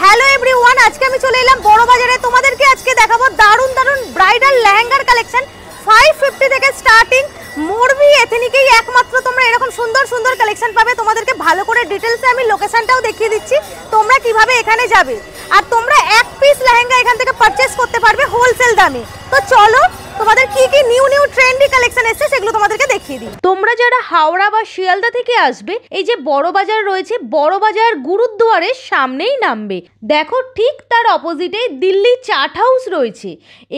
Hello everyone, আজকে আমি চলে এলাম বড় বাজারে। তোমাদেরকে আজকে দেখাবো দারুন দারুন ব্রাইডাল লেহেঙ্গার কালেকশন। 550 থেকে স্টার্টিং। মোরবি এথনিকেই একমাত্র তোমরা এরকম সুন্দর সুন্দর কালেকশন পাবে। তোমাদেরকে ভালো করে ডিটেইলসে আমি লোকেশনটাও দেখিয়ে দিচ্ছি তোমরা কিভাবে এখানে যাবে। আর তোমরা এক পিস লেহেঙ্গা এখান থেকে পারচেজ করতে পারবে হোলসেল দামে। তো চলো তোমাদের কি কি নিউ ট্রেন্ডি কালেকশন এসেছে সেগুলো তোমাদেরকে দেখিয়ে দিই। তোমরা যারা হাওড়া বা শিয়ালদা থেকে আসবে, এই যে বড় বাজার রয়েছে, বড় বাজার গুরুদ্বারের সামনেই নামবে। দেখো ঠিক তার অপোজিটে দিল্লি চাট হাউস রয়েছে।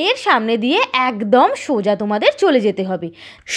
এর সামনে দিয়ে একদম সোজা তোমাদের চলে যেতে হবে।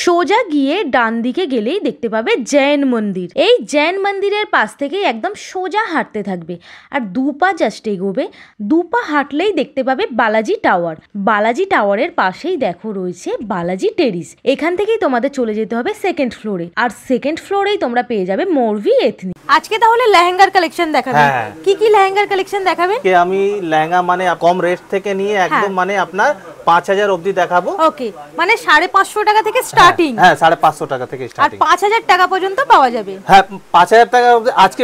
সোজা গিয়ে ডান দিকে গেলেই দেখতে পাবে জৈন মন্দির। এই জৈন মন্দিরের পাশ থেকেই একদম সোজা হাঁটতে থাকবে, আর দুপা জাস্ট এগোবে। দুপা হাঁটলেই দেখতে পাবে বালাজি টাওয়ার। বালাজি টাওয়ারের পাশেই দেখো রয়েছে বালাজি টেরিস। এখান থেকেই তোমাদের চলে যেতে হবে সেকেন্ড ফ্লোরে, আর সেকেন্ড ফ্লোরেই তোমরা পেয়ে যাবে মোরভি এথনিক। আজকে তাহলে লেহেঙ্গার কালেকশন দেখাবে। কি কি লেহেঙ্গার কালেকশন দেখাবে? আমি লেহেঙ্গা মানে কম রেট থেকে নিয়ে একদম মানে আপনার 5000 অবধি দেখাবো। ওকে, মানে 550 টাকা থেকে স্টার্টিং। হ্যাঁ 550 টাকা থেকে স্টার্টিং, আর 5000 টাকা পর্যন্ত পাওয়া যাবে। হ্যাঁ 5000 টাকা অবধি আজকে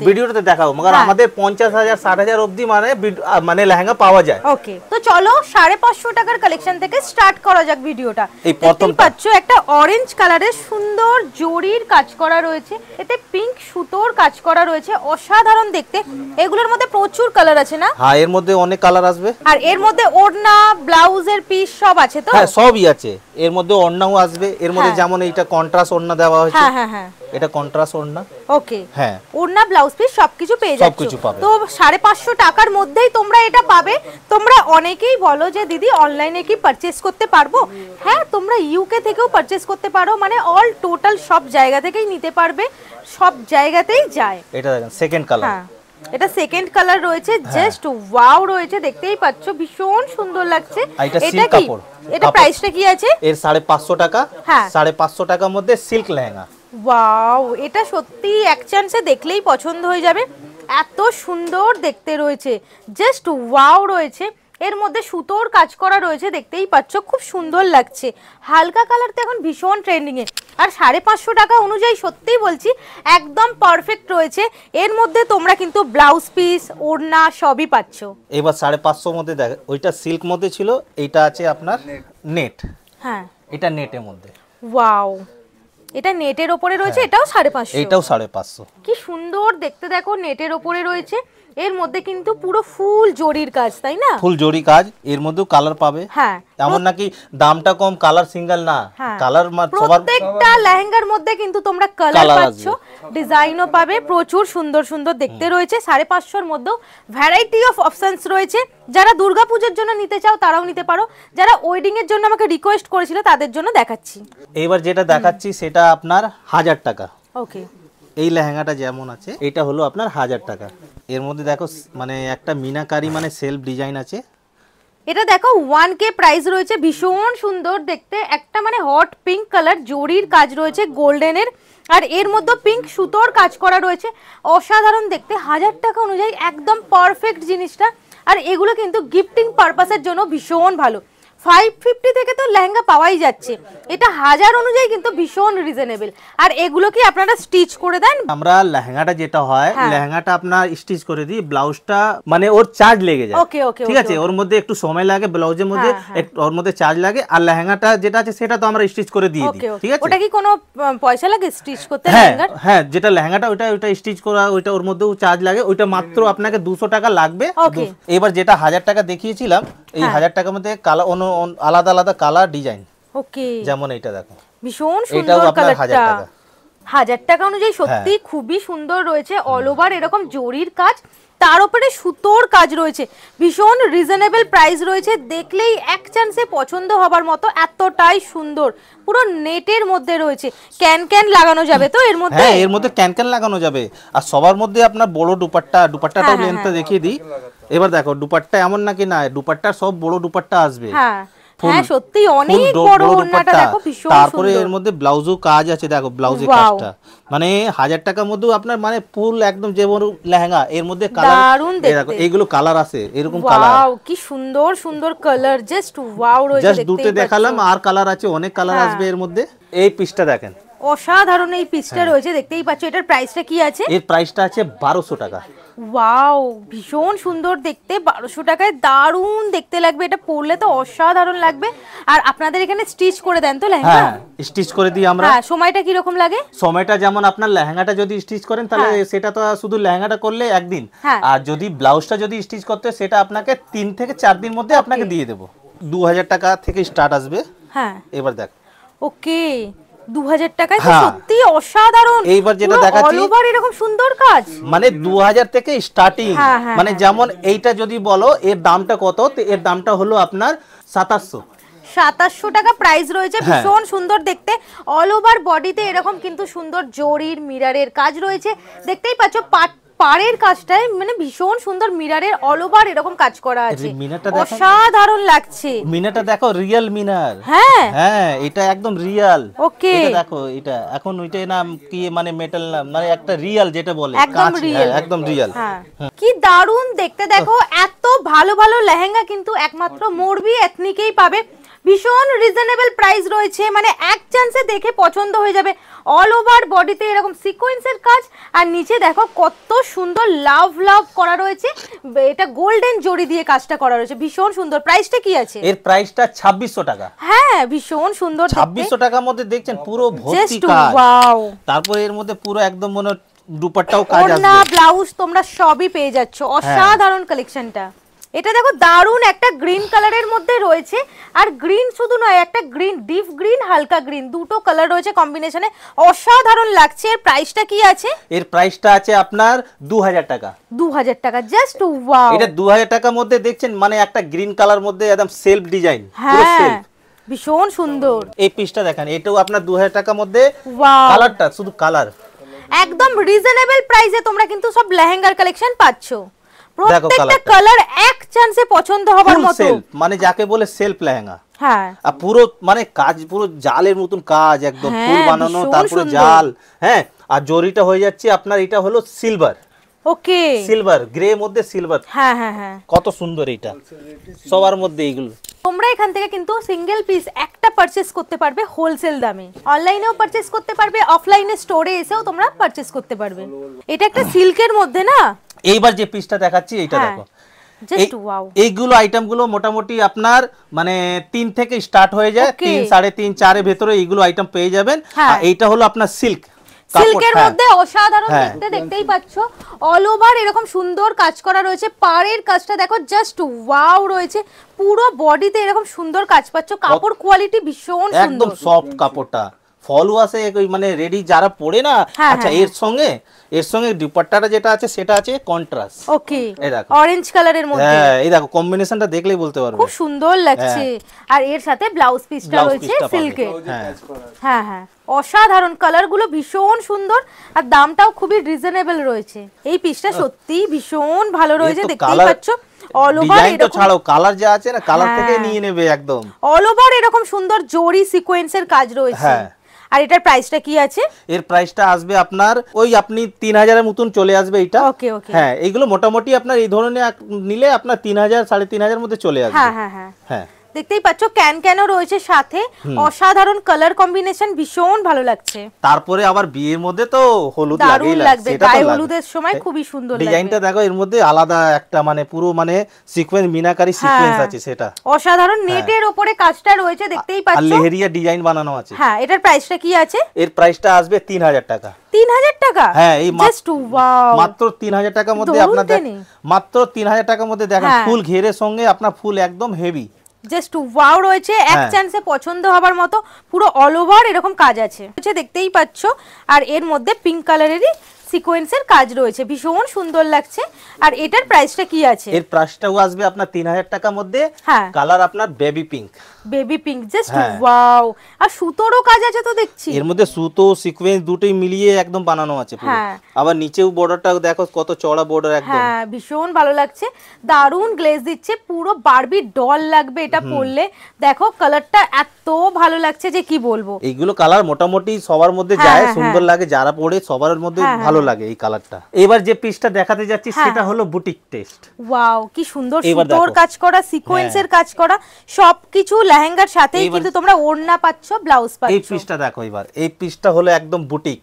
ভিডিওতে দেখাবো মगर আমাদের 50000 60000 অবধি মানে লেহেঙ্গা পাওয়া যায়। ওকে, তো চলো 550 টাকার কালেকশন থেকে স্টার্ট করা যাক ভিডিওটা। এই প্রথম পাচ্ছ একটা অরেঞ্জ কালারের সুন্দর জরির কাজ করা রয়েছে, এতে পিঙ্ক সুতোর কাজ করা রয়েছে, অসাধারণ দেখতে। এগুলোর মধ্যে প্রচুর কালার আছে না? হ্যাঁ এর মধ্যে অনেক কালার আসবে। আর এর মধ্যে ওড়না ব্লাউজের পিস সব আছে তো? হ্যাঁ সবই আছে। এর মধ্যে ওড়নাও আসবে। এর মধ্যে যেমন এইটা কন্ট্রাস্ট ওড়না দেওয়া হয়েছে। হ্যাঁ এটা কন্ট্রাস্ট ওড়না। ওকে, হ্যাঁ ওড়না ব্লাউজ পিস সবকিছু পেয়ে যাচ্ছ। সবকিছু পাবে। তো 550 টাকার মধ্যেই তোমরা এটা পাবে। তোমরা অনেকেই বলো যে দিদি অনলাইনে কি পারচেজ করতে পারবো? হ্যাঁ, তোমরা ইউকে থেকেও পারচেজ করতে পারো, মানে অল টোটাল সব জায়গা থেকেই নিতে পারবে, সব জায়গাতেই যায়। এটা দেখেন সেকেন্ড কালার। হ্যাঁ, এটা সেকেন্ড কালার রয়েছে, জাস্ট ওয়াও রয়েছে, দেখতেই পাচ্ছ ভীষণ সুন্দর লাগছে। এটা কি? এটা প্রাইসটা কি আছে? এর 550 টাকা। হ্যাঁ 550 টাকার মধ্যে সিল্ক লেহেঙ্গা। ওয়াও, এটা সত্যি এক চান্সে দেখলেই পছন্দ হয়ে যাবে, এত সুন্দর দেখতে রয়েছে, জাস্ট ওয়াও রয়েছে। এর মধ্যে সুতোর কাজ করা রয়েছে, দেখতেই পাচ্ছ খুব সুন্দর লাগছে। হালকা কালারটা এখন ভীষণ ট্রেন্ডিং এ। আর 550 টাকা অনুযায়ী সত্যিই বলছি একদম পারফেক্ট রয়েছে। এর মধ্যে তোমরা কিন্তু ব্লাউজ পিস ওড়না সবই পাচ্ছ। এবার 550 মধ্যে দেখ, ওইটা সিল্ক মধ্যে ছিল, এইটা আছে আপনার নেট। হ্যাঁ এটা নেটের মধ্যে। ওয়াও, এটা নেটের উপরে রয়েছে। এটাও 550। এটাও 550। কি সুন্দর দেখতে, দেখো নেটের উপরে রয়েছে। এর মধ্যে কিন্তু পুরো ফুল জরির কাজ, তাই না? ফুল জরি কাজ। এর মধ্যেও কালার পাবে। হ্যাঁ, এমন নাকি দামটা কম কালার সিঙ্গেল না, কালার সবার প্রত্যেকটা লেহেঙ্গার মধ্যে কিন্তু তোমরা কালার পাচ্ছ, ডিজাইনও পাবে, প্রচুর সুন্দর সুন্দর দেখতে রয়েছে। 550 এর মধ্যে ভ্যারাইটি অফ অপশনস রয়েছে। যারা দুর্গাপূজার জন্য নিতে চাও তারাও নিতে পারো, যারা ওয়েডিং এর জন্য আমাকে রিকোয়েস্ট করেছিল তাদের জন্য দেখাচ্ছি। এইবার যেটা দেখাচ্ছি সেটা আপনার 1000 টাকা। ওকে, এই লেহেঙ্গাটা যেমন আছে এটা হলো আপনার 1000 টাকা। এর মধ্যে দেখো মানে একটা মিনাকারি মানে সেলফ ডিজাইন আছে। এটা দেখো 1K প্রাইস রয়েছে, ভীষণ সুন্দর দেখতে। একটা মানে হট পিঙ্ক কালার জরির কাজ রয়েছে গোল্ডেনের, আর এর মধ্যে পিঙ্ক সুতোর কাজ করা রয়েছে, অসাধারণ দেখতে। 1000 টাকা অনুযায়ী একদম পারফেক্ট জিনিসটা। আর এগুলো কিন্তু গিফটিং পারপাসের জন্য ভীষণ ভালো। 550 থেকে তো লেহেঙ্গা পাওয়াই যাচ্ছে, এটা 1000 অনুযায়ী কিন্তু ভীষণ রিজনেবল। আর এগুলো কি আপনারা স্টিচ করে দেন? আমরা লেহেঙ্গাটা যেটা হয়, লেহেঙ্গাটা আপনার স্টিচ করে দিই, ব্লাউজটা মানে ওর চার্জ লেগে যায়। ওকে ওকে, ঠিক আছে, ওর মধ্যে একটু সময় লাগে, ব্লাউজের মধ্যে ওর মধ্যে চার্জ লাগে। আর লেহেঙ্গাটা যেটা আছে সেটা তো আমরা স্টিচ করে দিয়ে দিই। ঠিক আছে, ওটা কি কোনো পয়সা লাগে স্টিচ করতে? হ্যাঁ, যেটা লেহেঙ্গাটা ওইটা স্টিচ করা, ওইটা ওর মধ্যেও চার্জ লাগে। ওইটা মাত্র আপনাকে 200 টাকা লাগবে। এবার যেটা 1000 টাকা দেখিয়েছিলাম, এই 1000 টাকার মধ্যে কালার আলাদা আলাদা কালার ডিজাইন। ওকে, যেমন এইটা দেখো ভীষণ সুন্দর কালারটা। 1000 টাকা অনুযায়ী সত্যি খুবই সুন্দর রয়েছে। অল ওভার এরকম জরির কাজ, তার উপরে সুতোর কাজ রয়েছে, ভীষণ রিজনেবল প্রাইস রয়েছে। দেখলেই এক চান্সে পছন্দ হবার মতো, এতটাই সুন্দর। পুরো নেটের মধ্যে রয়েছে, ক্যান ক্যান লাগানো যাবে তো এর মধ্যে? হ্যাঁ, এর মধ্যে ক্যান ক্যান লাগানো যাবে। আর সবার মধ্যে আপনার বড় দুপাট্টাটাও লেন্থটা দেখিয়ে দিই। এবার দেখো দুপাট্টা এমন নাকি না, দুপাট্টা সব বড় দুপাট্টা আসবে। হ্যাঁ সত্যি অনেক বড় ওন্নাটা দেখো, ভীষণ সুন্দর। তারপরে এর মধ্যে ব্লাউজও কাজ আছে, দেখো ব্লাউজের কাজটা। মানে 1000 টাকার মধ্যে আপনার মানে ফুল একদম যে বড় লেহেঙ্গা, এর মধ্যে কালার দেখো, এইগুলো কালার আছে, এরকম কালার। ওয়াও, কি সুন্দর সুন্দর কালার, জাস্ট ওয়াও রয়েছে। জাস্ট দুটো দেখালাম, আর কালার আছে, অনেক কালার আসবে এর মধ্যে। এই পিসটা দেখেন, অসাধারণ এই পিসটা রয়েছে, দেখতেই পাচ্ছ। এটার প্রাইসটা কি আছে? এর প্রাইসটা আছে 1200 টাকা। ওয়াও, ভীষণ সুন্দর দেখতে, 1200 টাকায় দারুণ দেখতে লাগবে। এটা পরলে তো অসাধারণ লাগবে। আর আপনাদের এখানে স্টিচ করে দেন তো লেহেঙ্গা? হ্যাঁ, স্টিচ করে দিই আমরা। হ্যাঁ, সময়টা কি রকম লাগে? সময়টা যেমন আপনার লেহেঙ্গাটা যদি স্টিচ করেন তাহলে সেটা তো শুধু লেহেঙ্গাটা করলে একদিন, হ্যাঁ। আর যদি ব্লাউজটা যদি স্টিচ করতে হয় সেটা আপনাকে 3 থেকে 4 দিন মধ্যে আপনাকে দিয়ে দেব। 2000 টাকা থেকে স্টার্ট আসবে। হ্যাঁ, এবার দেখ। ওকে, 2000 টাকায় তো সত্যি অসাধারণ। এইবার যেটা দেখাচ্ছি অল ওভার এরকম সুন্দর কাজ, মানে 2000 থেকে স্টার্টিং। মানে যেমন এইটা যদি বলো এর দামটা কত, তো এর দামটা হলো আপনার 2700 টাকা প্রাইস রয়েছে। ভীষণ সুন্দর দেখতে, অল ওভার বডিতে এরকম কিন্তু সুন্দর জরির মিররের কাজ রয়েছে, দেখতেই পাচ্ছ। পাড়ের কাজটাই মানে ভীষণ সুন্দর, মিররের অল ওভার এরকম কাজ করা আছে, অসাধারণ লাগছে। মিনারটা দেখো, রিয়েল মিনার। হ্যাঁ হ্যাঁ, এটা একদম রিয়েল। ওকে, এটা দেখো, এটা এখন ওইটাই নাম কি, মানে মেটাল নাম, মানে একটা রিয়েল যেটা বলে, একদম রিয়েল, একদম রিয়েল। হ্যাঁ, কি দারুণ দেখতে। দেখো, এত ভালো ভালো লেহেঙ্গা কিন্তু একমাত্র মোরবি এথনিকেই পাবে। ভীষণ রিজনেবল প্রাইস রয়েছে, মানে এক চান্সে দেখে পছন্দ হয়ে যাবে। অল ওভার বডিতে এরকম সিকোয়েন্সের কাজ, আর নিচে দেখো কত সুন্দর লাভ লাভ করা রয়েছে। এটা গোল্ডেন জরি দিয়ে কাজটা করা রয়েছে, ভীষণ সুন্দর। প্রাইসটা কি আছে? এর প্রাইসটা 2600 টাকা। হ্যাঁ, ভীষণ সুন্দর। 2600 টাকার মধ্যে দেখছেন পুরো ভর্তি কাজ। ওয়াও, তারপরে এর মধ্যে পুরো একদম মনে দুপাট্টাও কাজ আসবে, ওড়না ব্লাউজ তোমরা সবই পেয়ে যাচ্ছ। অসাধারণ কালেকশনটা। এটা দেখো, দারুণ একটা গ্রিন কালারের মধ্যে রয়েছে, আর গ্রিন শুধু নয়, একটা গ্রিন, ডিপ গ্রিন, হালকা গ্রিন, দুটো কালার রয়েছে কম্বিনেশনে, অসাধারণ লাগছে। এর প্রাইসটা কি আছে? এর প্রাইসটা আছে আপনার 2000 টাকা। 2000 টাকা, জাস্ট ওয়াও। এটা 2000 টাকার মধ্যে দেখছেন, মানে একটা গ্রিন কালার মধ্যে একদম সেলফ ডিজাইন, পুরো সেলফ, ভীষণ সুন্দর। এই পিসটা দেখেন, এটাও আপনার 2000 টাকার মধ্যে। ওয়াও, কালারটা শুধু কালার, একদম রিজনেবল প্রাইসে তোমরা কিন্তু সব লেহেঙ্গার কালেকশন পাচ্ছো। প্রত্যেকটা কালার এক চান্সে পছন্দ হবার মতো, মানে যাকে বলে সেলফ লেহেঙ্গা। হ্যাঁ, আর পুরো মানে কাজ পুরো জালের মতন কাজ, একদম ফুল বানানো, তারপরে জাল। হ্যাঁ, আর জরিটা হয়ে যাচ্ছে আপনার, এটা হলো সিলভার। ওকে, সিলভার গ্রে মধ্যে সিলভার। হ্যাঁ হ্যাঁ হ্যাঁ, কত সুন্দর এটা, সবার মধ্যে এইগুলো। তোমরা এখান থেকে কিন্তু সিঙ্গেল পিস একটা পারচেজ করতে পারবে হোলসেল দামে। অনলাইনেও পারচেজ করতে পারবে, অফলাইনে স্টোরে এসেও তোমরা পারচেজ করতে পারবে। এটা একটা সিল্কের মধ্যে না। এইবার যে পিসটা দেখাচ্ছি এইটা দেখো, জাস্ট ওয়াও। এইগুলো আইটেমগুলো মোটামুটি আপনার মানে 3 থেকে স্টার্ট হয়ে যায়, 3, 3.5, 4 এর ভেতরে এইগুলো আইটেম পেয়ে যাবেন। আর এইটা হলো আপনার সিল্ক, সিল্কের মধ্যে অসাধারণ দেখতে, দেখতেই পাচ্ছ। অল ওভার এরকম সুন্দর কাজ করা রয়েছে, পাড়ের কাজটা দেখো, জাস্ট ওয়াও রয়েছে। পুরো বডিতে এরকম সুন্দর কাজ পাচ্ছ, কাপড় কোয়ালিটি ভীষণ সুন্দর, একদম সফট কাপড়টা। ফলও আছে মানে রেডি যারা পরে না। আচ্ছা, এর সঙ্গে দুপাট্টাটা যেটা আছে সেটা আছে কন্ট্রাস্ট। ওকে, অরেঞ্জ কালারের মধ্যে। হ্যাঁ, এই দেখো কম্বিনেশনটা দেখলেই বলতে পারবে, খুব সুন্দর লাগছে। আর এর সাথে ব্লাউজ পিসটা রয়েছে সিল্কের। হ্যাঁ হ্যাঁ, অসাধারণ, কালারগুলো ভীষণ সুন্দর, আর দামটাও খুবই রিজনেবল রয়েছে। এই পিসটা সত্যি ভীষণ ভালো রয়েছে, দেখতেই পাচ্ছ। অল ওভার ডিজাইনটা ছাড়াও কালার যা আছে না, কালার থেকে নিয়ে নেবে একদম। অল ওভার এরকম সুন্দর জরি সিকোয়েন্সের কাজ রয়েছে। আর এটার প্রাইসটা কি আছে? এর প্রাইসটা আসবে আপনার ওই আপনি 3000 এর মতন চলে আসবে এটা। ওকে ওকে, হ্যাঁ, এইগুলো মোটামুটি আপনার এই ধরনের নিলে আপনার 3000, 3500 এর মধ্যে চলে আসবে। হ্যাঁ হ্যাঁ হ্যাঁ হ্যাঁ, দেখতেই পাচ্ছ ক্যানও রয়েছে সাথে, অসাধারণ কালার কম্বিনেশন, ভীষণ ভালো লাগছে। তারপরে আবার বিয়ের মধ্যে তো হলুদ লাগবে, গায়ে হলুদের সময় খুবই সুন্দর লাগবে। ডিজাইনটা দেখো, এর মধ্যে আলাদা একটা মানে পুরো মানে সিকোয়েন্স, মিনাকারি সিকোয়েন্স আছে, সেটা অসাধারণ। নেটের উপরে কাজটা রয়েছে, দেখতেই পাচ্ছ, আর লেহেরিয়া ডিজাইন বানানো আছে। হ্যাঁ, এটার প্রাইসটা কি আছে? এর প্রাইসটা আসবে 3000 টাকা। 3000 টাকা? হ্যাঁ, এই জাস্ট ওয়াও, মাত্র 3000 টাকার মধ্যে আপনাদের, মাত্র 3000 টাকার মধ্যে দেখেন ফুল ঘেরের সঙ্গে আপনার ফুল একদম হেভি, জাস্ট ওয়াও রয়েছে। এক চান্সে পছন্দ হবার মতো পুরো অল ওভার এরকম কাজ আছে, দেখতেই পাচ্ছ। আর এর মধ্যে পিঙ্ক কালারেরই সিকোয়েন্সের কাজ রয়েছে, ভীষণ সুন্দর লাগছে। আর এটার প্রাইসটা কি আছে? এর প্রাইসটাও আসবে আপনার 3000 টাকার মধ্যে। কালার আপনার baby pink, baby pink, just wow. আর সুতোরও কাজ আছে তো দেখছি, এর মধ্যে সুতো সিকোয়েন্স দুটোই মিলিয়ে একদম বানানো আছে পুরো। আবার নিচেও বর্ডারটাও দেখো কত চওড়া বর্ডার একদম। হ্যাঁ, ভীষণ ভালো লাগছে, দারুন গ্লেজ দিচ্ছে, পুরো বারবি ডল লাগবে এটা পরলে। দেখো কালারটা এত ভালো লাগছে যে কি বলবো। এইগুলো কালার মোটামুটি সবার মধ্যে যায়, সুন্দর লাগে, যারা পরে সবার মধ্যে ভালো ভালো লাগে এই কালারটা। এবার যে পিসটা দেখাতে যাচ্ছি সেটা হলো বুটিক টেস্ট। ওয়াও কি সুন্দর সুতোর কাজ করা, সিকোয়েন্সের কাজ করা, সবকিছু লেহেঙ্গার সাথেই কিন্তু তোমরা ওড়না পাচ্ছ, ব্লাউজ পাচ্ছ। এই পিসটা দেখো, এবার এই পিসটা হলো একদম বুটিক।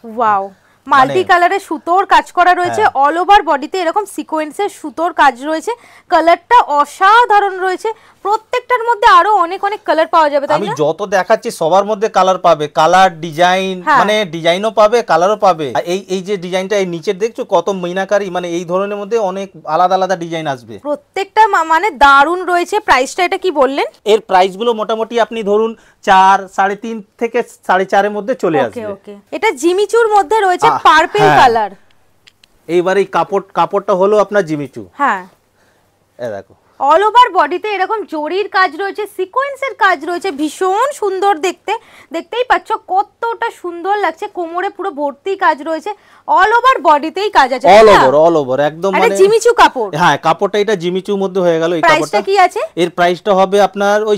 ওয়াও মাল্টি কালারের সুতোর কাজ করা রয়েছে, অল ওভার বডিতে এরকম সিকোয়েন্সের সুতোর কাজ রয়েছে, কালারটা অসাধারণ রয়েছে। প্রত্যেকটার মধ্যে আরো অনেক অনেক কালার পাওয়া যাবে, তাই না? আমি যত দেখাচ্ছি সবার মধ্যে কালার পাবে, কালার ডিজাইন, মানে ডিজাইনও পাবে কালারও পাবে। এই যে ডিজাইনটা এই নিচে দেখছো কত মিনাকারি, মানে এই ধরনের মধ্যে অনেক আলাদা আলাদা ডিজাইন আসবে, প্রত্যেকটা মানে দারুণ রয়েছে। প্রাইসটা এটা কি বললেন? এর প্রাইস গুলো মোটামুটি আপনি ধরুন 4, 3.5 থেকে 4.5 এর মধ্যে চলে আসবে। ওকে এটা জিমিচুর মধ্যে রয়েছে, পার্পল কালার। এইবার এই কাপড়টা হলো আপনার জিমিচু। হ্যাঁ এই দেখো অল ওভার বডিতে এরকম জরির কাজ রয়েছে, সিকোয়েন্সের কাজ রয়েছে, ভীষণ সুন্দর দেখতে। দেখতেই পাচ্ছ কতটা সুন্দর লাগছে, কোমরে পুরো ভর্তি কাজ রয়েছে, অল ওভার বডিতেই কাজ আছে, অল ওভার একদম মানে জিমিচু কাপড়। হ্যাঁ কাপড়টা এটা জিমিচুর মধ্যে হয়ে গেল। এই কাপড়টা কি আছে? এর প্রাইসটা হবে আপনার ওই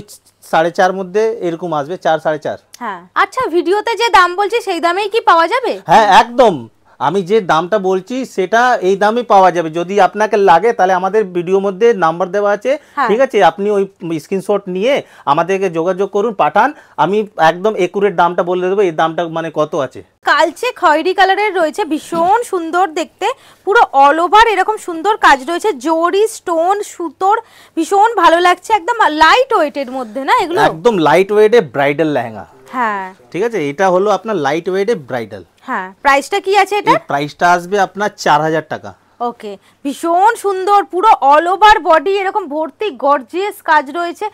4.5 মধ্যে এরকম আসবে, 4, 4.5। হ্যাঁ আচ্ছা, ভিডিওতে যে দাম বলছি সেই দামেই কি পাওয়া যাবে? হ্যাঁ একদম, আমি যে দামটা বলছি সেটা এই দামে পাওয়া যাবে। যদি আপনাকে লাগে তাহলে আমাদের ভিডিওর মধ্যে নাম্বার দেওয়া আছে, ঠিক আছে, আপনি ওই স্ক্রিনশট নিয়ে আমাদেরকে যোগাযোগ করুন, পাঠান, আমি একদম একুরেট দামটা বলে দেবো এই দামটা মানে কত আছে। কালচে খয়েরি কালারের রয়েছে, ভীষণ সুন্দর দেখতে, পুরো অল ওভার এরকম সুন্দর কাজ রয়েছে, জরি স্টোন সুতোর, ভীষণ ভালো লাগছে, একদম লাইট ওয়েটের মধ্যে না এগুলো? একদম লাইট ওয়েটে ব্রাইডাল লেহেঙ্গা। হ্যাঁ ঠিক আছে, এটা হলো আপনার লাইট ওয়েটে ব্রাইডাল। হ্যাঁ প্রাইসটা কি আছে এটা? প্রাইসটা আসবে আপনার 4000 টাকা। ওকে ভীষণ সুন্দর, পুরো অল ওভার বডি এরকম ভর্তি গর্জিয়াস কাজ রয়েছে,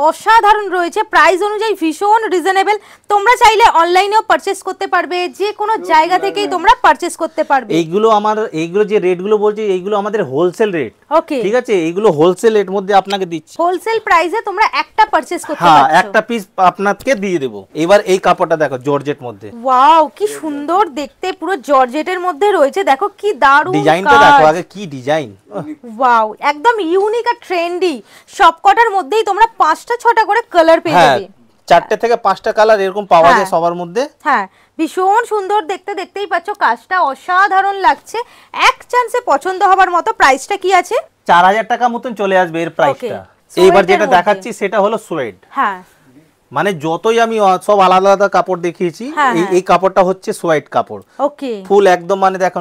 অসাধারণ রয়েছে। প্রাইস অনুযায়ী ভীষণ রিজনেবল, তোমরা চাইলে অনলাইনেও পারচেজ করতে পারবে, যে কোনো জায়গা থেকেই তোমরা পারচেজ করতে পারবে। এইগুলো যে রেটগুলো বলছি এইগুলো আমাদের হোলসেল রেট। ওকে ঠিক আছে, এইগুলো হোলসেল রেট মধ্যে আপনাকে দিচ্ছি, হোলসেল প্রাইসে তোমরা একটা পারচেজ করতে পারছো। হ্যাঁ একটা পিস আপনাকে দিয়ে দেব। এবার এই কাপড়টা দেখো জর্জেট মধ্যে, ওয়াও কি সুন্দর দেখতে, পুরো জর্জেটের মধ্যে রয়েছে, দেখো কি দারুণ ডিজাইনটা দেখো আগে, কি ডিজাইন, ওয়াও একদম ইউনিক আর ট্রেন্ডি। সবকটার মধ্যেই তোমরা 5টা 6টা করে কালার পেয়ে যাবে, 4টে থেকে 5টা কালার এরকম পাওয়া যায় সবার মধ্যে। হ্যাঁ ভীষণ সুন্দর দেখতে, দেখতেই পাচ্ছ কাজটা অসাধারণ লাগছে, এক চান্সে পছন্দ হবার মতো। প্রাইসটা কি আছে? 4000 টাকা মতন চলে আসবে এর প্রাইসটা। এইবার যেটা দেখাচ্ছি সেটা হলো সোয়েড। হ্যাঁ মানে যতই আমি সব আলাদা আলাদা কাপড় দেখিয়েছি, এই কাপড়টা হচ্ছে সোয়েড কাপড়। ওকে ফুল একদম মানে দেখো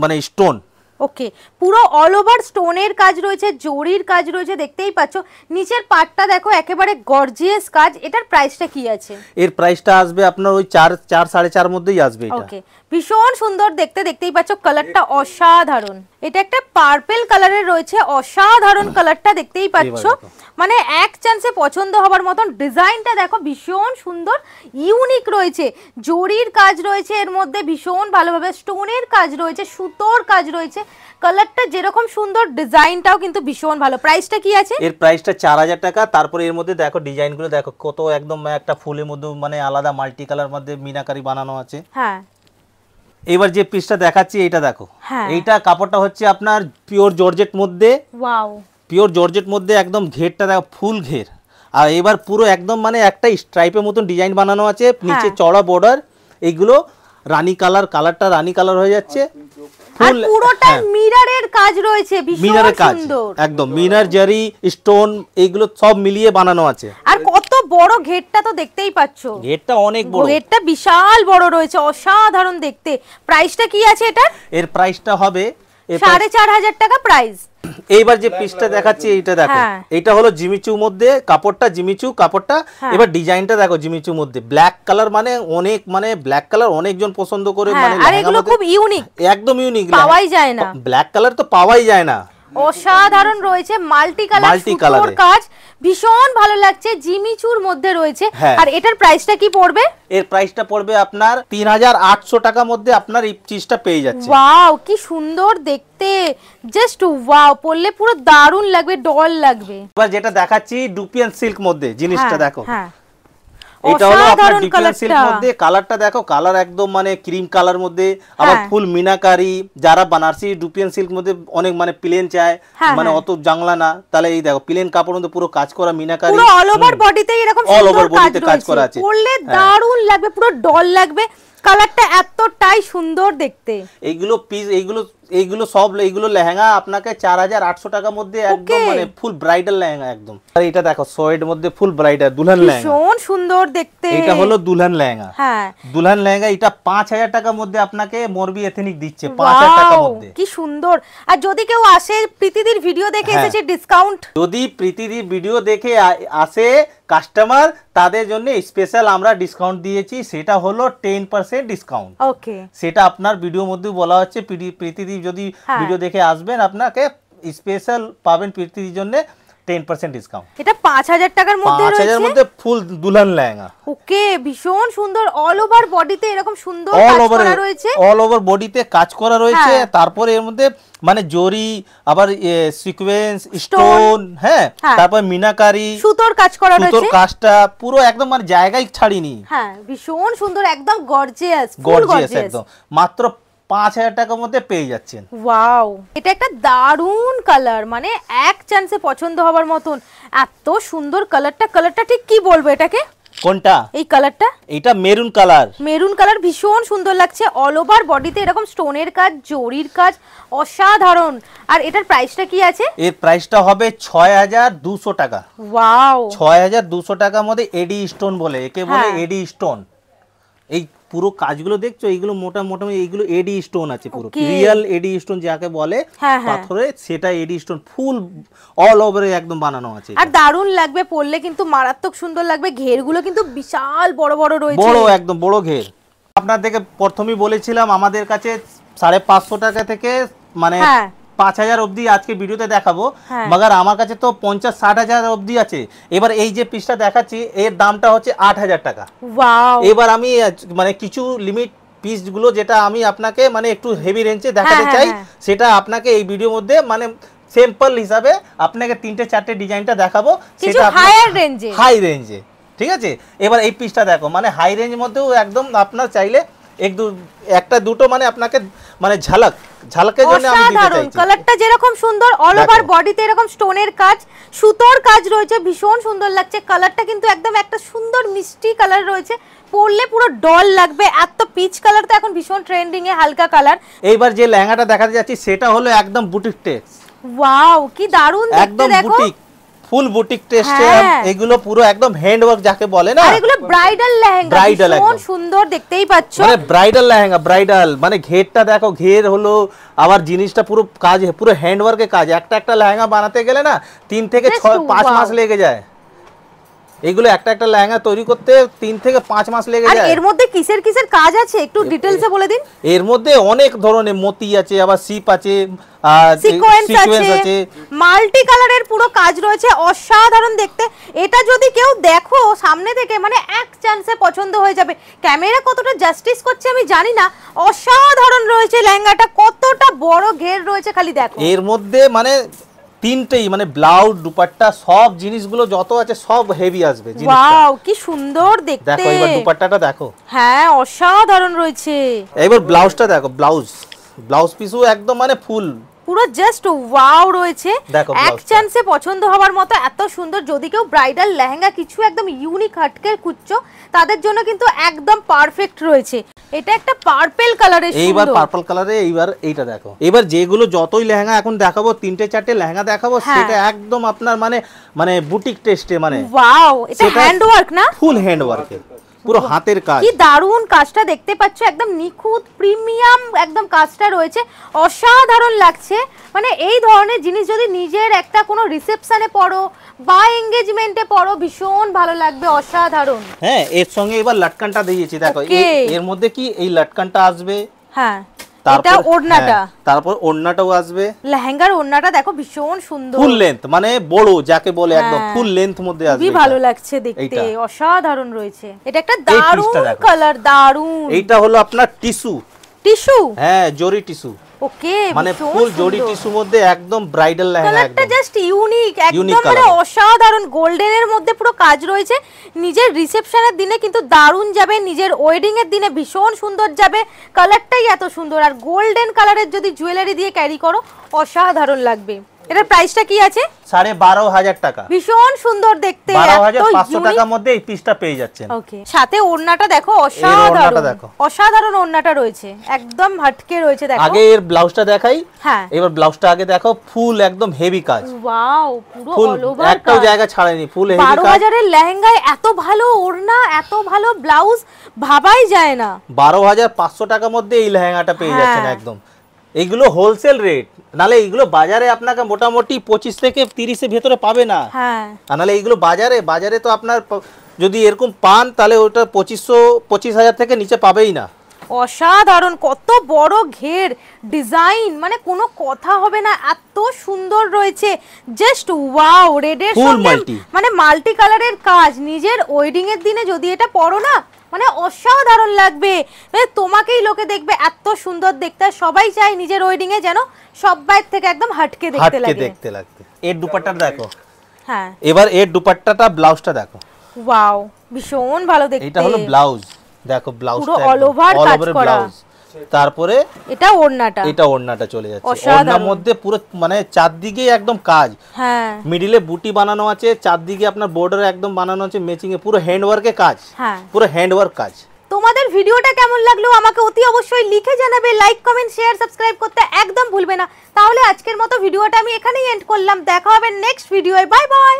মানে স্টোন। ওকে পুরো অল ওভার স্টোনের কাজ রয়েছে, জরির কাজ রয়েছে, দেখতেই পাচ্ছ নিচের পাটটা দেখো একেবারে গর্জিয়াস কাজ। এটার প্রাইসটা কি আছে? এর প্রাইসটা আসবে আপনার ওই 4, 4.5 মধ্যেই আসবে এটা। ওকে ভীষণ সুন্দর দেখতে, দেখতেই পাচ্ছ কালারটা অসাধারণ। এটা একটা পার্পল কালারের রয়েছে, অসাধারণ কালারটা দেখতেই পাচ্ছ, মানে এক চান্সে পছন্দ হবার মতন। ডিজাইনটা দেখো ভীষণ সুন্দর ইউনিক রয়েছে, জরির কাজ রয়েছে এর মধ্যে, ভীষণ ভালোভাবে স্টোনের কাজ রয়েছে, সুতোর কাজ রয়েছে, কালারটা যেরকম সুন্দর ডিজাইনটাও কিন্তু ভীষণ ভালো। প্রাইসটা কি আছে? এর প্রাইসটা 4000 টাকা। তারপরে এর মধ্যে দেখো ডিজাইনগুলো দেখো কত একদম একটা ফুলের মধ্যে মানে আলাদা মাল্টি কালার মধ্যে মিনাকারি বানানো আছে। হ্যাঁ এবার যে পিসটা দেখাচ্ছি এটা দেখো, এইটা কাপড়টা হচ্ছে আপনার পিওর জর্জেট মধ্যে। ওয়াও পিওর জর্জেট মধ্যে একদম ঘেরটা দেখো ফুল ঘের, আর এবার পুরো একদম মানে একটা স্ট্রাইপের মতন ডিজাইন বানানো আছে, নিচে চড়া বর্ডার, এইগুলো রানী কালারটা রানী কালার হয়ে যাচ্ছে, আর পুরোটা মিররের কাজ রয়েছে, ভীষণ সুন্দর একদম মিনার জারি স্টোন এইগুলো সব মিলিয়ে বানানো আছে। আর কত বড় ঘেরটা তো দেখতেই পাচ্ছ, ঘেরটা অনেক বড়, ঘেরটা বিশাল বড় রয়েছে, অসাধারণ দেখতে। প্রাইসটা কি আছে এটা? এর প্রাইসটা হবে 4500 টাকা প্রাইস। এইবার যে পিসটা দেখাচ্ছি এইটা দেখো, এটা হলো জিমিচু মধ্যে কাপড়টা, জিমিচু কাপড়টা। এবার ডিজাইনটা দেখো জিমিচু মধ্যে ব্ল্যাক কালার, মানে ব্ল্যাক কালার অনেকজন পছন্দ করে, মানে আর এগুলো খুব ইউনিক, একদম ইউনিক, পাওয়াই যায় না, ব্ল্যাক কালার তো পাওয়াই যায় না, অসাধারণ রয়েছে, মাল্টি কালার কাজ, ভীষণ ভালো লাগছে, জিমিচুর মধ্যে রয়েছে। আর এটার প্রাইসটা কি পড়বে? এর প্রাইসটা পড়বে আপনার 3800 টাকার মধ্যে আপনার এই চিজটা পেয়ে যাচ্ছে। ওয়াও কি সুন্দর দেখতে, জাস্ট ওয়াও, পরলে পুরো দারুণ লাগবে, ডল লাগবে। এবার যেটা দেখাচ্ছি ডুপিয়ান সিল্ক মধ্যে জিনিসটা দেখো, হ্যাঁ এটা হলো আপনার ডিফারেন্ট সিল্ক মধ্যে, কালারটা দেখো, কালার একদম মানে ক্রিম কালার মধ্যে, আবার ফুল মিনাকারি। যারা বানারসি ডুপিয়ান সিল্ক মধ্যে অনেক মানে প্লেন চায়, মানে অত জাংলা না, তাহলে এই দেখো প্লেন কাপড়ের মধ্যে পুরো কাজ করা মিনাকারি, পুরো অল ওভার বডিতে এরকম সুন্দর কাজ করা আছে, পরলে দারুণ লাগবে, পুরো ডল লাগবে। কালারটা এতটাই সুন্দর দেখতে। এইগুলো পিস, এইগুলো সব এইগুলো লেহেঙ্গা আপনাকে 4800 টাকার মধ্যে একদম মানে ফুল ব্রাইডাল লেহেঙ্গা একদম। আর এটা দেখো সোয়েড মধ্যে ফুল ব্রাইডাল দুলহান লেহেঙ্গা, ভীষণ সুন্দর দেখতে। এটা হলো দুলহান লেহেঙ্গা। হ্যাঁ দুলহান লেহেঙ্গা, এটা 5000 টাকার মধ্যে আপনাকে মোরবি এথনিক দিচ্ছে 5000 টাকার মধ্যে। কি সুন্দর। আর যদি কেউ আসে প্রীতিদির ভিডিও দেখে এসেছে, ডিসকাউন্ট? যদি প্রীতিদির ভিডিও দেখে আসে কাস্টমার, তাদের জন্য স্পেশাল আমরা ডিসকাউন্ট দিয়েছি, সেটা হলো 10% ডিসকাউন্ট। ওকে, সেটা আপনার ভিডিওর মধ্যে বলা হচ্ছে। প্রীতিদি যদি ভিডিও দেখে আসবেন, আপনাকে স্পেশাল পাবেন প্রীতিদির জন্য 10% ডিসকাউন্ট। এটা 5000 টাকার মধ্যে রয়েছে, 5000 এর মধ্যে ফুল দুলহান লেহেঙ্গা। ওকে, ভীষণ সুন্দর। অল ওভার বডিতে এরকম সুন্দর কাজ করা রয়েছে, অল ওভার বডিতে কাজ করা রয়েছে। তারপরে এর মধ্যে মানে জরি, আবার সিকোয়েন্স, স্টোন, হ্যাঁ, তারপর মিনাকারি, সুতোর কাজ করা রয়েছে। সুতোর কাজটা পুরো একদম মানে জায়গায় ছাড়িনি। হ্যাঁ, ভীষণ সুন্দর, একদম গর্জিয়াস, গর্জিয়াস একদম। মাত্র 5000 টাকার মধ্যে পেয়ে যাচ্ছেন। ওয়াও, এটা একটা দারুণ কালার, মানে এক চান্সে পছন্দ হবার মতন এত সুন্দর কালারটা। কালারটা ঠিক কি বলবো এটাকে? কোনটা? এই কালারটা, এটা মেরুন কালার। মেরুন কালার ভীষণ সুন্দর লাগছে। অল ওভার বডিতে এরকম স্টোনের কাজ, জরির কাজ, অসাধারণ। আর এটার প্রাইসটা কি আছে? এর প্রাইসটা হবে 6200 টাকা। ওয়াও, 6200 টাকার মধ্যে এডি স্টোন বলে, একে বলে এডি স্টোন। এই পুরো কাজগুলো দেখছো, এইগুলো মোটামুটি এইগুলো এডি স্টোন আছে, পুরো রিয়েল এডি স্টোন যাকে বলে পাথরে, সেটা এডি স্টোন ফুল অল ওভারে একদম বানানো আছে। আর দারুণ লাগবে পরলে, কিন্তু মারাত্মক সুন্দর লাগবে। ঘেরগুলো কিন্তু বিশাল বড় বড় রয়েছে, বড় একদম বড় ঘের। আপনাদেরকে প্রথমেই বলেছিলাম আমাদের কাছে 550 টাকা থেকে মানে 5000 অবধি আজকে ভিডিওতে দেখাবো, মগর আমার কাছে তো 50-60 হাজার অবধি আছে। এবার এই যে পিসটা দেখাচ্ছি, এর দামটা হচ্ছে 8000 টাকা। ওয়াও, এবার আমি মানে কিছু লিমিট পিসগুলো যেটা আমি আপনাকে মানে একটু হেভি রেঞ্জে দেখাতে চাই, সেটা আপনাকে এই ভিডিওর মধ্যে মানে স্যাম্পল হিসাবে আপনাকে 3-4টে ডিজাইনটা দেখাবো, সেটা হাই রেঞ্জে। ঠিক আছে, এবার এই পিসটা দেখো, মানে হাই রেঞ্জের মধ্যেও একদম আপনার চাইলে একটা দুটো মানে আপনাকে মানে ঝালকের জন্য আমি দিতে চাইছি। কালারটা যেরকম সুন্দর, অল ওভার বডিতে এরকম স্টোনের কাজ, সুতোর কাজ রয়েছে, ভীষণ সুন্দর লাগছে। কালারটা কিন্তু একদম একটা সুন্দর মিষ্টি কালার রয়েছে, পরলে পুরো ডল লাগবে। এত পিচ কালার তো এখন ভীষণ ট্রেন্ডিং এ, হালকা কালার। এইবার যে লেহেঙ্গাটা দেখাতে যাচ্ছি, সেটা হলো একদম বুটিক টেক্স। ওয়াও, কি দারুণ দেখতে। দেখো, বুটিক, ফুল বুটিক টেস্টে, এগুলো পুরো একদম হ্যান্ড ওয়ার্ক যাকে বলে না। আর এগুলো ব্রাইডাল লেহেঙ্গা, ভীষণ সুন্দর, দেখতেই পাচ্ছ। মানে ব্রাইডাল লেহেঙ্গা, ব্রাইডাল মানে ঘেরটা দেখো, ঘের হলো, আবার জিনিসটা পুরো কাজ, পুরো হ্যান্ড ওয়ার্কের কাজ। একটা লেহেঙ্গা বানাতে গেলে না 3 থেকে 5 মাস লেগে যায়। এগুলো একটা লেহেঙ্গা তৈরি করতে 3 থেকে 5 মাস লেগে যায়। আর এর মধ্যে কিসের কিসের কাজ আছে একটু ডিটেইলসে বলে দিন। এর মধ্যে অনেক ধরনের মতি আছে, আবার সিপ আছে, সিকোয়েন্স আছে, মাল্টি কালারের পুরো কাজ রয়েছে, অসাধারণ দেখতে। এটা যদি কেউ দেখো সামনে থেকে, মানে এক চান্সে পছন্দ হয়ে যাবে। ক্যামেরা কতটা জাস্টিস করছে আমি জানি না, অসাধারণ রয়েছে লেহেঙ্গাটা। কতটা বড় ঘের রয়েছে খালি দেখো। এর মধ্যে মানে 3টেই মানে ব্লাউজ, দুপাট্টা, সব জিনিসগুলো যত আছে সব হেভি আসবে জিনিসটা। ওয়াও, কি সুন্দর দেখতে। দেখো এবার দুপাট্টাটা দেখো। হ্যাঁ, অসাধারণ রয়েছে। এবার ব্লাউজটা দেখো, ব্লাউজ পিসও একদম মানে ফুল পুরো জাস্ট ওয়াও রয়েছে। এক চান্সে পছন্দ হওয়ার মতো এত সুন্দর। যদি কেউ ব্রাইডাল লেহেঙ্গা কিছু একদম ইউনিক হাটকে খুঁজছো, তাদের জন্য কিন্তু একদম পারফেক্ট রয়েছে। এটা একটা পার্পল কালারের, এইবার পার্পল কালারে। এইবার এইটা দেখো, এবার যেগুলো যতই লেহেঙ্গা এখন দেখাবো, 3-4টে লেহেঙ্গা দেখাবো, সেটা একদম আপনার মানে বুটিক টেস্টে, মানে ওয়াও, এটা হ্যান্ড ওয়ার্ক না, ফুল হ্যান্ড ওয়ার্কে, পুরো হাতের কাজ। কি দারুণ কাজটা দেখতে পাচ্ছ, একদম নিখুঁত প্রিমিয়াম একদম কাজটা রয়েছে, অসাধারণ লাগছে। মানে এই ধরনের জিনিস যদি নিজের একটা কোনো রিসেপশনে পরো বা এনগেজমেন্টে পরো, ভীষণ ভালো লাগবে, অসাধারণ। হ্যাঁ, এর সঙ্গে এবার লটকানটা দিয়েছি দেখো। এর মধ্যে কি এই লটকানটা আসবে, হ্যাঁ, এটা ওড়নাটা, তারপর ওড়নাটাও আসবে। লেহেঙ্গার ওড়নাটা দেখো, ভীষণ সুন্দর, ফুল লেন্থ, মানে বড় যাকে বলে, একদম ফুল লেন্থ মধ্যে আসবে। খুবই ভালো লাগছে দেখতে, অসাধারণ রয়েছে। এটা একটা দারুণ কালার, দারুণ। এইটা হলো আপনার টিস্যু, হ্যাঁ, জরি টিস্যু। ওকে, মানে ফুল জরি টিস্যুর মধ্যে একদম ব্রাইডাল লেহেঙ্গা, কালারটা জাস্ট ইউনিক, একদম মানে অসাধারণ। গোল্ডেনের মধ্যে পুরো কাজ রয়েছে। নিজের রিসেপশনের দিনে কিন্তু দারুণ যাবে, নিজের ওয়েডিং এর দিনে ভীষণ সুন্দর যাবে। কালারটাই এত সুন্দর, আর গোল্ডেন কালারের যদি জুয়েলারি দিয়ে ক্যারি করো, অসাধারণ লাগবে। এটার প্রাইসটা কি আছে? 12,500 টাকা। ভীষণ সুন্দর দেখতে, 12,500 টাকার মধ্যে এই পিসটা পেয়ে যাচ্ছেন। ওকে, সাথে ওড়নাটা দেখো অসাধারণ, অসাধারণ ওড়নাটা রয়েছে, একদম হাটকে রয়েছে। দেখো আগে এর ব্লাউজটা দেখাই। হ্যাঁ, এবার ব্লাউজটা আগে দেখো, ফুল একদম হেভি কাজ। ওয়াও, পুরো অল ওভার কাজ, একটাও জায়গা ছাড়েনি, ফুল হেভি কাজ। 12,000 এর লেহেঙ্গায় এত ভালো ওড়না, এত ভালো ব্লাউজ ভাবাই যায় না। 12,500 টাকার মধ্যে এই লেহেঙ্গাটা পেয়ে যাচ্ছেন একদম। এইগুলো হোলসেল রেট, নালে এইগুলো বাজারে আপনাকে মোটামুটি 25 থেকে 30 এর ভেতরে পাবে না। হ্যাঁ, আর নালে এইগুলো বাজারে তো আপনার যদি এরকম পান তাহলে ওটা 25,000 থেকে নিচে পাবেই না। অসাধারণ, কত বড় ঘের ডিজাইন, মানে কোনো কথা হবে না, এত সুন্দর রয়েছে, জাস্ট ওয়াও। রেডের সঙ্গে মানে মাল্টি কালারের কাজ, নিজের ওয়েডিং এর দিনে যদি এটা পরো না, মানে অসাধারণ লাগবে। মানে তোমাকেই লোকে দেখবে এত সুন্দর দেখতে, সবাই চায় নিজের ওয়েডিং এ যেন সবাই থেকে একদম হাটকে দেখতে লাগে। এর দুপাট্টাটা দেখো। হ্যাঁ, এবার এর দুপাট্টাটা, ব্লাউজটা দেখো। ওয়াও, ভীষণ ভালো দেখতে। এটা হলো ব্লাউজ, দেখো ব্লাউজটা পুরো অল ওভার কাজ করা। তারপরে এটা ওড়নাটা চলে যাচ্ছে। ওড়নার মধ্যে পুরো মানে চারদিকে একদম কাজ। হ্যাঁ, মিডিলে বুটি বানানো আছে, চারদিকে আপনার বর্ডার একদম বানানো আছে, ম্যাচিং এ পুরো হ্যান্ড ওয়ার্কে কাজ। হ্যাঁ, পুরো হ্যান্ড ওয়ার্ক কাজ। তোমাদের ভিডিওটা কেমন লাগলো আমাকে অতি অবশ্যই লিখে জানাবে। লাইক, কমেন্ট, শেয়ার, সাবস্ক্রাইব করতে একদম ভুলবে না। তাহলে আজকের মতো ভিডিওটা আমি এখানেই এন্ড করলাম। দেখা হবে নেক্সট ভিডিওয়ে। Bye bye.